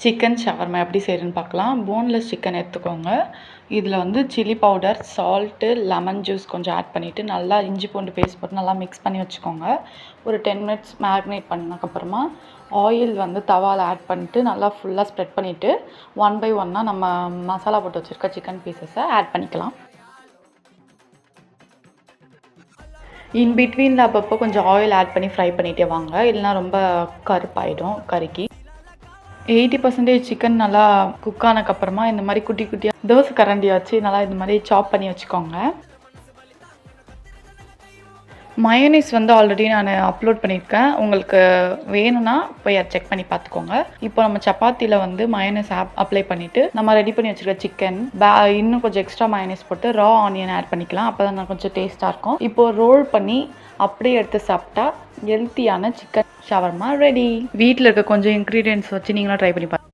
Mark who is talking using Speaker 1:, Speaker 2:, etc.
Speaker 1: Chicken shawarma எப்படி செய்கிறதுன்னு பார்க்கலாம். போன்லெஸ் சிக்கன் எடுத்துக்கோங்க. இதில் வந்து chilli powder, salt, lemon juice கொஞ்சம் ஆட் பண்ணிவிட்டு நல்லா இஞ்சி பூண்டு பேஸ்ட் போட்டு நல்லா மிக்ஸ் பண்ணி வச்சுக்கோங்க. ஒரு 10 மினிட்ஸ் மேரினேட் பண்ணதுக்கப்புறமா ஆயில் வந்து தவாவில் ஆட் பண்ணிட்டு நல்லா ஃபுல்லாக ஸ்ப்ரெட் பண்ணிவிட்டு 1 பை 1 நம்ம மசாலா போட்டு வச்சுருக்க சிக்கன் பீசஸை ஆட் பண்ணிக்கலாம். இன் பிட்வீனில் அப்பப்போ கொஞ்சம் ஆயில் ஆட் பண்ணி ஃப்ரை பண்ணிகிட்டே வாங்க, இல்லைனா ரொம்ப கருப்பாயிடும் கறிக்கு. 80% சிக்கன் நல்லா குக் ஆனதுக்கப்புறமா இந்த மாதிரி குட்டி குட்டியாக தோசை கரண்டியை வச்சு நல்லா இந்த மாதிரி சாப் பண்ணி வச்சுக்கோங்க. மயோனைஸ் வந்து ஆல்ரெடி நான் அப்லோட் பண்ணியிருக்கேன். உங்களுக்கு வேணும்னா போய் அதை செக் பண்ணி பார்த்துக்கோங்க. இப்போ நம்ம சப்பாத்தியில் வந்து மயோனைஸ் அப்ளை பண்ணிவிட்டு நம்ம ரெடி பண்ணி வச்சுருக்க சிக்கன் இன்னும் கொஞ்சம் எக்ஸ்ட்ரா மயோனைஸ் போட்டு ரா ஆனியன் ஆட் பண்ணிக்கலாம். அப்போ தான் கொஞ்சம் டேஸ்ட்டாக இருக்கும். இப்போது ரோல் பண்ணி அப்படியே எடுத்து சாப்பிட்டா ஹெல்த்தியான சிக்கன் ஷவர்மா ரெடி. வீட்டில் இருக்க கொஞ்சம் இன்க்ரீடியன்ட்ஸ் வச்சு நீங்களும் ட்ரை பண்ணி பாருங்கள்.